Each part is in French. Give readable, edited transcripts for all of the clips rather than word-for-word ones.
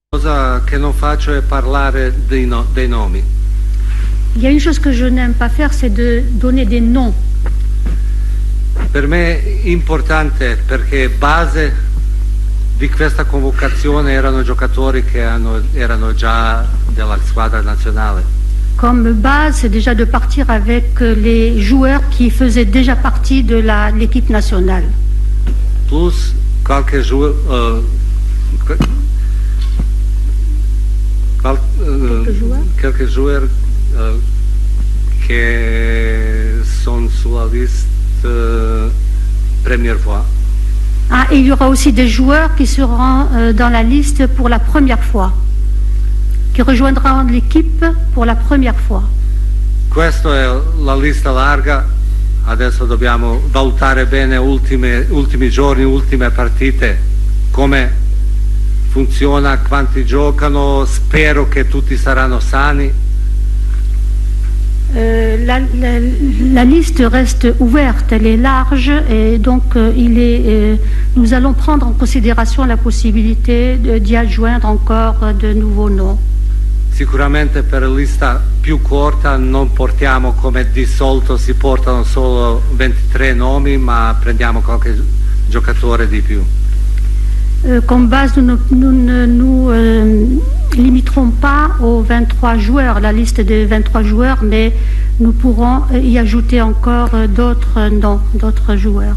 Cosa che non faccio è parlare dei nomi. Il y a une chose que je n'aime pas faire, c'est de donner des noms. Per me è importante perché base di questa convocazione erano giocatori che erano già della squadra nazionale. Comme base, c'est déjà de partir avec les joueurs qui faisaient déjà partie de l'équipe nationale. Plus qualche joueur quelques joueurs che sono sulla lista première fois. Ah, et il y aura aussi des joueurs qui seront dans la liste pour la première fois, qui rejoindront l'équipe pour la première fois. Questa è la lista larga, adesso dobbiamo valutare bene ultimi giorni, ultime partite, come funziona, quanti giocano, spero che tutti saranno sani. La liste reste ouverte, elle est large et donc nous allons prendre en considération la possibilité d'y adjoindre encore de nouveaux noms. Sicuramente per la lista più corta non portiamo come di solito si portano solo 23 nomi, ma prendiamo qualche giocatore di più. Comme base, nous ne nous limiterons pas aux 23 joueurs, la liste des 23 joueurs, mais nous pourrons y ajouter encore d'autres noms, d'autres joueurs.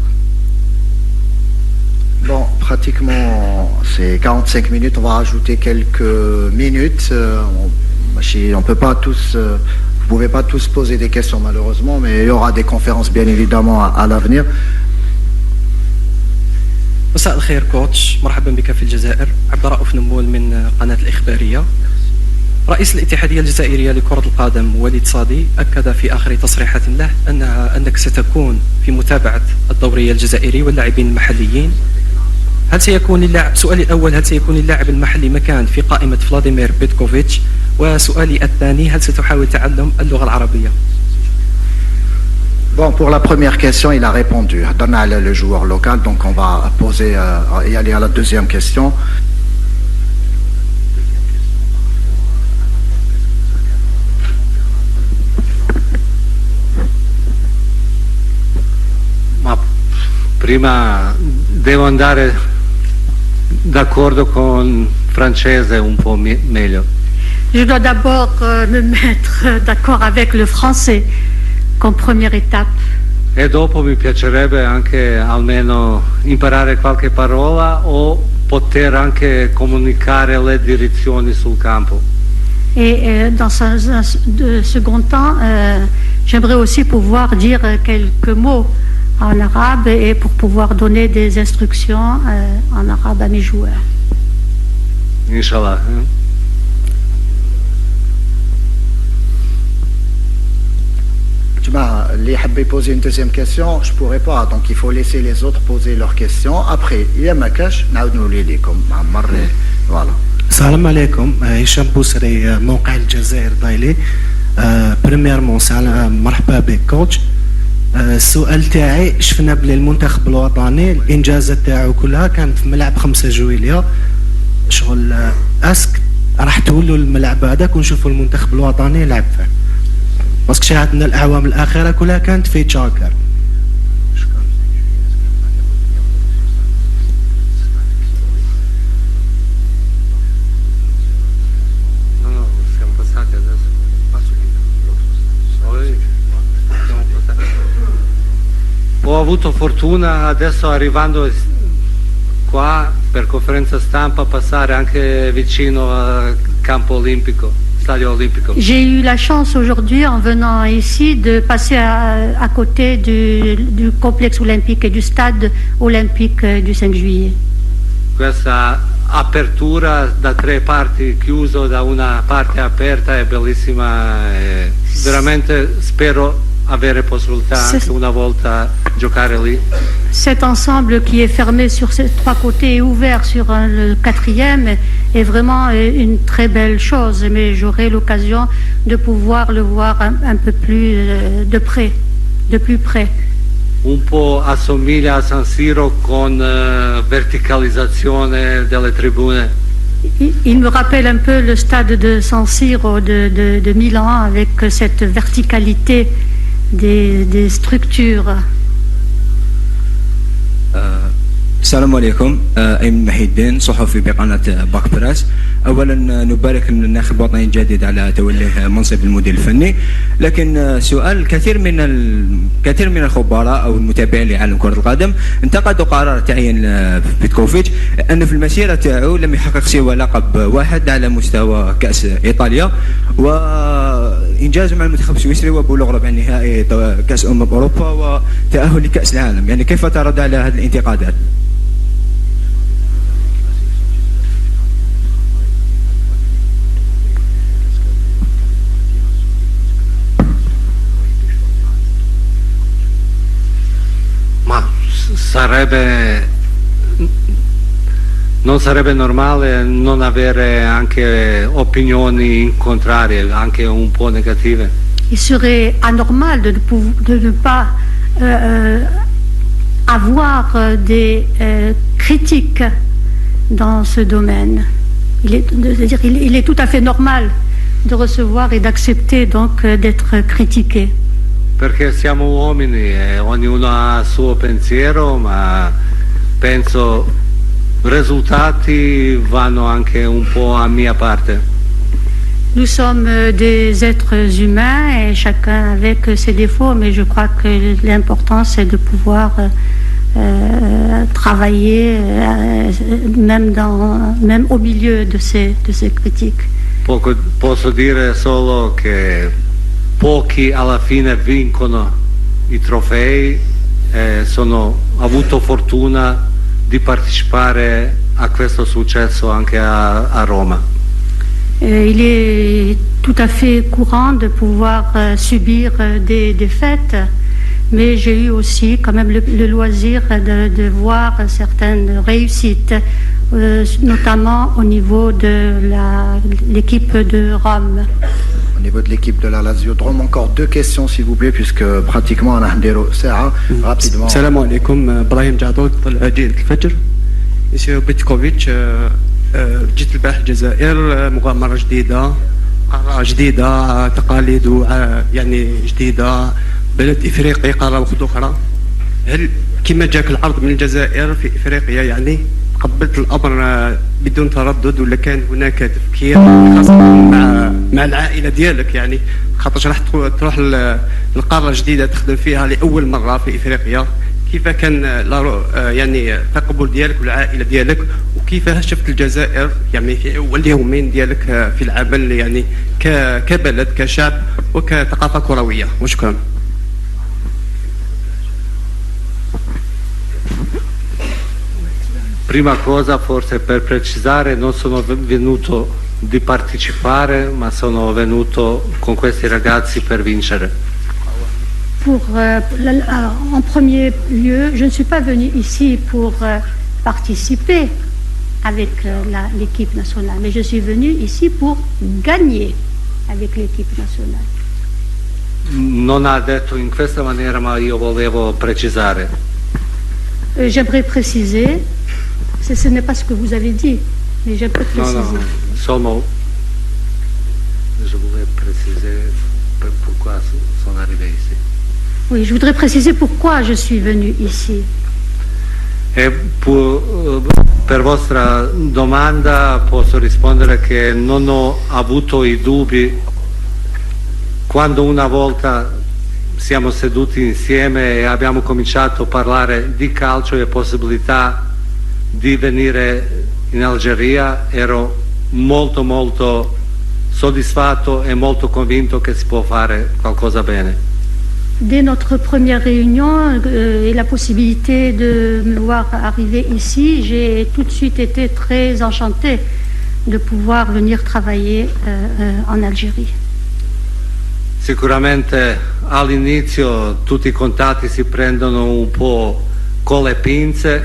Bon, pratiquement, c'est 45 minutes, on va rajouter quelques minutes. On peut pas tous, vous pouvez pas tous poser des questions malheureusement, mais il y aura des conférences bien évidemment à l'avenir. مساء الخير كوتش، مرحبا بك في الجزائر. عبد الرؤوف نمول من قناة الإخبارية. رئيس الاتحادية الجزائرية لكرة القدم وليد صادي أكد في آخر تصريحات له أنك ستكون في متابعة الدوري الجزائري واللاعبين المحليين. سؤالي الأول، هل سيكون اللاعب المحلي مكان في قائمة فلاديمير بيتكوفيتش؟ وسؤالي الثاني، هل ستحاول تعلم اللغة العربية؟ Bon, pour la première question, il a répondu. Donna le joueur local, donc on va poser et aller à la deuxième question. Ma prima devo andare d'accordo con Francese un po' meglio. Je dois d'abord me mettre d'accord avec le français comme première étape. E dopo mi piacerebbe anche almeno imparare qualche parola o poter anche comunicare le direzioni sul campo. Et dans un second temps, j'aimerais aussi pouvoir dire quelques mots en arabe et pour pouvoir donner des instructions en arabe à mes joueurs. Inch'Allah. Les habbe poser une deuxième question, je pourrais pas, donc il faut laisser les autres poser leurs questions. Après, il y a ma cache, voilà. السلام عليكم، هشام بوسري موقع الجزائر دايلي. بريميرمون مرحبا بك كوتش. السؤال تاعي، شفنا بلي المنتخب الوطني الانجازات تاعو كلها كانت في ملعب 5 جويلية. شغل اسك راح تولوا الملعب هذاك ونشوفوا المنتخب الوطني يلعب فيه، باسكو شاهدنا الاعوام الاخيره كلها كانت في تشاكر. Ho avuto fortuna adesso arrivando qua per conferenza stampa passare anche vicino al campo olimpico, stadio olimpico. J'ai eu la chance aujourd'hui en venant ici de passer à côté du complexe olympique et du stade olympique du 5 juillet. Questa apertura da 3 parti chiuso, da una parte aperta è bellissima e veramente spero avere possibilità anche una volta giocare lì. Cet ensemble qui est fermé sur ces 3 côtés et ouvert sur le 4e est vraiment une très belle chose, mais j'aurai l'occasion de pouvoir le voir un peu plus de près, de plus près. un po' assomiglia a San Siro con verticalizzazione delle tribune. Il me rappelle un peu le stade de San Siro de Milan avec cette verticalité des structures. السلام عليكم. أيمن محي الدين صحفي بقناة باك براس. أولا نبارك للناخب الوطني الجديد على توليه منصب المدير الفني، لكن سؤال كثير من الخبراء أو المتابعين لعالم كرة القدم انتقدوا قرار تعيين بيتكوفيتش أن في المسيرة تاعو لم يحقق سوى لقب واحد على مستوى كأس إيطاليا وإنجازه مع المنتخب السويسري وبلوغ ربع النهائي كأس أوروبا وتأهل لكأس العالم. يعني كيف ترد على هذه الانتقادات؟ Non sarebbe normale non avere anche opinioni contrarie, anche un po' negative. Il serait anormal de ne pas avoir des critiques dans ce domaine. Il est tout à fait normal de recevoir et d'accepter donc d'être critiqué. Perché siamo uomini e ognuno ha il suo pensiero, ma penso risultati vanno anche un po' a mia parte. Nous sommes des êtres humains et chacun avec ses défauts, mais je crois que l'important c'est de pouvoir travailler même au milieu de ces critiques. Posso dire solo che pochi alla fine vincono i trofei e ho avuto fortuna di partecipare a questo successo anche a Roma. Il est tout à fait courant de pouvoir subir des défaites, mais j'ai eu aussi quand même le loisir de voir certaines réussites, notamment au niveau de l'équipe de Rome. Au niveau de l'équipe de la Lazio de Rome, encore 2 questions s'il vous plaît, puisque pratiquement on a un ساعة rapidement. السلام عليكم. ابراهيم جعدود جريدة الفجر. مسيو بيتكوفيتش، جيت البارح الجزائر، مغامرة جديدة، قارة جديدة، تقاليد يعني جديدة، بلد إفريقي، قارة أخرى. هل كما جاك العرض من الجزائر في إفريقيا يعني قبلت الأمر بدون تردد، ولا كان هناك تفكير خاصة مع العائلة ديالك؟ يعني خاطر راح تروح لقارة جديدة تخدم فيها لأول مرة في إفريقيا، كيف كان يعني التقبل ديالك والعائلة ديالك، وكيف شفت الجزائر يعني في أول يومين ديالك في العمل يعني كبلد كشعب وكثقافة كروية؟ وشكرا. Prima cosa, forse per precisare, non sono venuto di partecipare, ma sono venuto con questi ragazzi per vincere. En premier lieu, je ne suis pas venu ici pour participer avec l'équipe nationale, mais je suis venu ici pour gagner avec l'équipe nationale. Non ha detto in questa maniera, ma io volevo precisare. J'aimerais préciser, ce n'est pas ce que vous avez dit, mais j'aimerais préciser. Non, je voulais préciser pourquoi sono arrivé ici. Oui, je voudrais préciser pourquoi je suis venu ici. E per vostra domanda posso rispondere che non ho avuto i dubbi quando una volta siamo seduti insieme e abbiamo cominciato a parlare di calcio e possibilità di venire in Algeria, ero molto soddisfatto e molto convinto che si può fare qualcosa bene. Dès notre première réunion et la possibilité de me voir arriver ici, j'ai tout de suite été très enchantée de pouvoir venir travailler en Algérie. Sicuramente all'inizio tutti i contatti si prendono un po' con le pinze.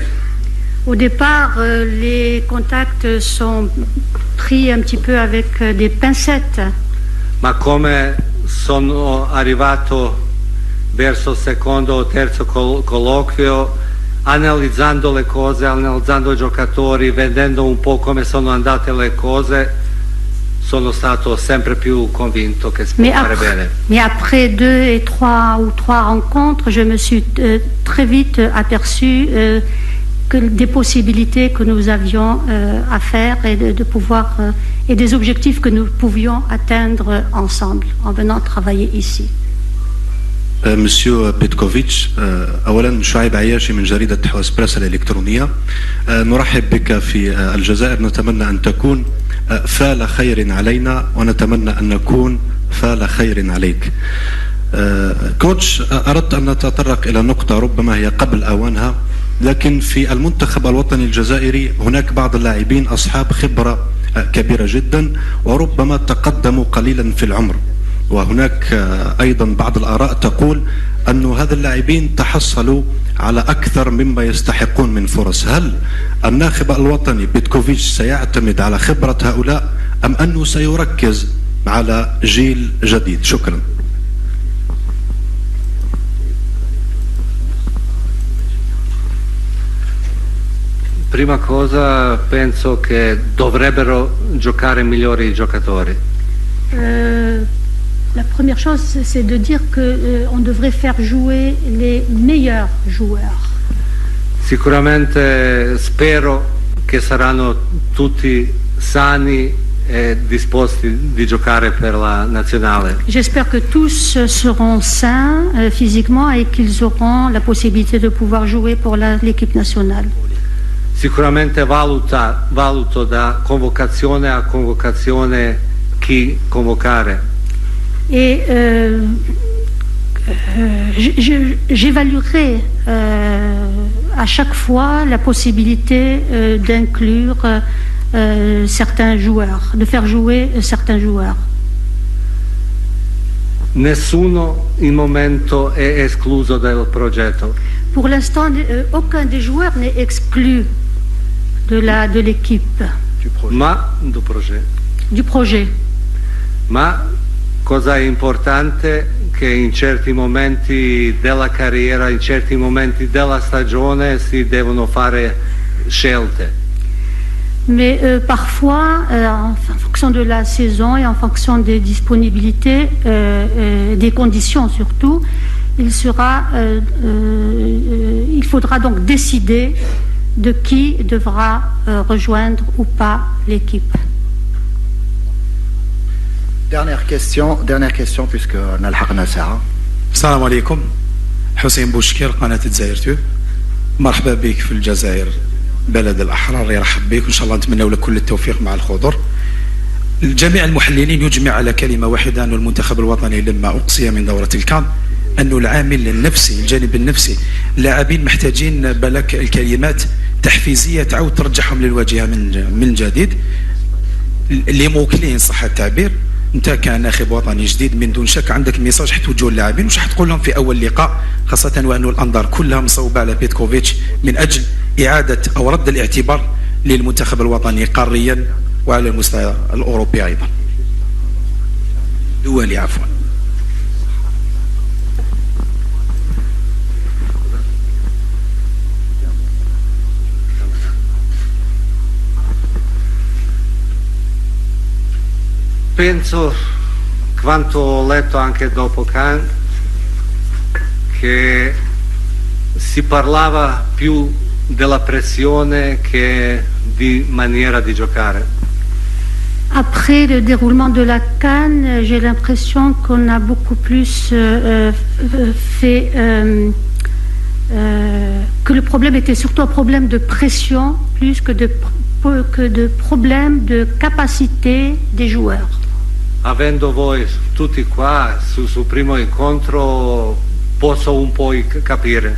Au départ, les contacts sont pris un petit peu avec des pincettes. Ma come sono arrivato verso il secondo o terzo colloquio, analizzando le cose, analizzando i giocatori, vedendo un po' come sono andate le cose, sono stato sempre più convinto che si può fare bene. Mais après 2 et 3 rencontres, je me suis très vite aperçu que des possibilités que nous avions à faire et de pouvoir et des objectifs que nous pouvions atteindre ensemble en venant travailler ici. مسيو بيتكوفيتش، اولا شعيب عياشي من جريده اسبريس الالكترونيه. نرحب بك في الجزائر، نتمنى ان تكون فال خير علينا ونتمنى ان نكون فال خير عليك. كوتش، اردت ان نتطرق الى نقطه ربما هي قبل اوانها، لكن في المنتخب الوطني الجزائري هناك بعض اللاعبين اصحاب خبره كبيره جدا وربما تقدموا قليلا في العمر، وهناك أيضا بعض الآراء تقول أن هذا اللاعبين تحصلوا على أكثر مما يستحقون من فرص. هل الناخب الوطني بيتكوفيتش سيعتمد على خبرة هؤلاء أم أنه سيركز على جيل جديد؟ شكرا. Prima cosa penso che dovrebbero giocare migliori i giocatori. La première chose, c'est de dire qu'on devrait faire jouer les meilleurs joueurs. Sicuramente spero che saranno tutti sani e disposti di giocare per la nazionale. J'espère que tous seront sains physiquement et qu'ils auront la possibilité de pouvoir jouer pour l'équipe nationale. Sicuramente valuto da convocazione a convocazione chi convocare. Et j'évaluerai à chaque fois la possibilité d'inclure certains joueurs, de faire jouer certains joueurs. Nessuno in momento è escluso dal progetto. Pour l'instant, aucun des joueurs n'est exclu de l'équipe. Du projet. Ma cosa è importante che in certi momenti della carriera, in certi momenti della stagione si devono fare scelte. Mais parfois, en fonction de la saison et en fonction des disponibilités, des conditions surtout, il faudra donc décider de qui devra rejoindre ou pas l'équipe. Dernière question puisque نلحقنا ساعة. السلام عليكم. حسين بوشكير، قناة الجزائر تيوب. مرحبا بك في الجزائر، بلد الأحرار يرحب بك، وإن شاء الله نتمنى لك كل التوفيق مع الخضر. جميع المحللين يجمع على كلمة واحدة، أن المنتخب الوطني لما أقصي من دورة الكان أنه العامل النفسي، الجانب النفسي، اللاعبين محتاجين بالك الكلمات تحفيزية تعود ترجعهم للواجهة من جديد. اللي موكلين صح التعبير، انت كناخب وطني جديد من دون شك عندك ميساج حتوجهه للاعبين، وش حتقول لهم في اول لقاء، خاصه وانه الانظار كلها مصوبه على بيتكوفيتش من اجل اعاده او رد الاعتبار للمنتخب الوطني قاريا وعلى المستوى الاوروبي ايضا، دولي عفوا. Penso, quanto ho letto anche dopo Cannes, che si parlava più della pressione che di maniera di giocare. Après le déroulement de la CAN, j'ai l'impression qu'on a beaucoup plus fait que le problème était surtout un problème de pression plus que de problème de capacité des joueurs. Avendo voi tutti qua sul primo incontro posso un po' capire.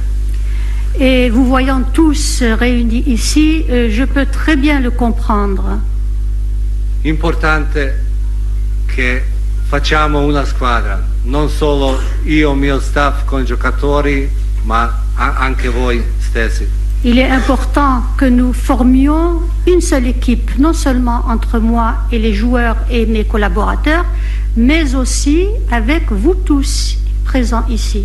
Et vous voyant tous réunis ici, je peux très bien le comprendre. Importante che facciamo una squadra, non solo io, mio staff con i giocatori, ma anche voi stessi. Il est important que nous formions une seule équipe, non seulement entre moi et les joueurs et mes collaborateurs, mais aussi avec vous tous présents ici.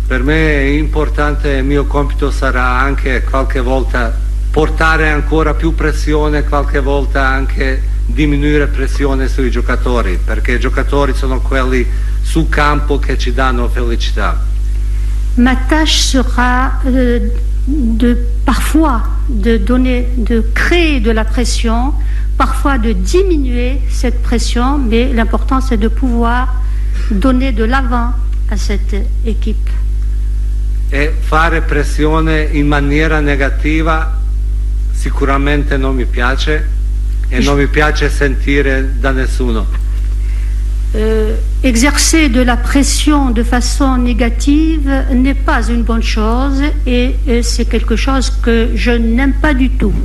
Per me è importante, il mio compito sarà anche qualche volta portare ancora più pressione, qualche volta anche diminuire pressione sui giocatori, perché i giocatori sono quelli sul campo che ci danno felicità. Ma tâche sera parfois de créer de la pression, parfois de diminuer cette pression, mais l'important c'est de pouvoir donner de l'avant à cette équipe. E fare pressione in maniera negativa sicuramente non mi piace e non mi piace sentire da nessuno. Exercer de la pression de façon négative n'est pas une bonne chose et c'est quelque chose que je n'aime pas du tout.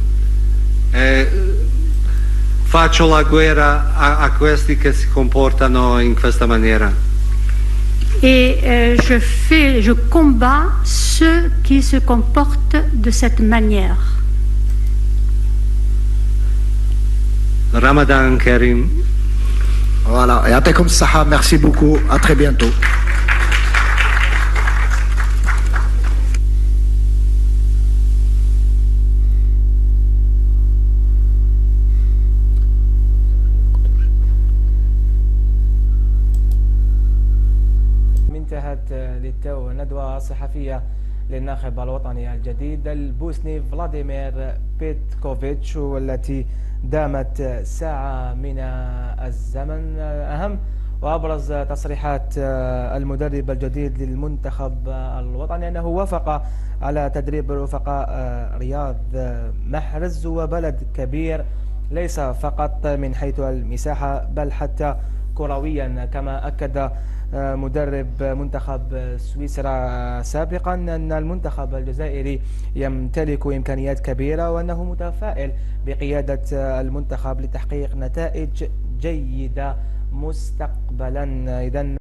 Faccio la guerra a questi che si comportano in questa maniera. Et je combats ceux qui se comportent de cette manière. Ramadan Karim. Voilà, et Atakum Saha, merci beaucoup, à très bientôt. انتهت للتو ندوة صحفية للناخب الوطني الجديد البوسني فلاديمير بيتكوفيتش والتي دامت ساعة من الزمن. أهم وأبرز تصريحات المدرب الجديد للمنتخب الوطني أنه وافق على تدريب رفقاء رياض محرز، وبلد كبير ليس فقط من حيث المساحة بل حتى كرويا، كما أكد مدرب منتخب سويسرا سابقا أن المنتخب الجزائري يمتلك إمكانيات كبيرة وأنه متفائل بقيادة المنتخب لتحقيق نتائج جيدة مستقبلا. إذن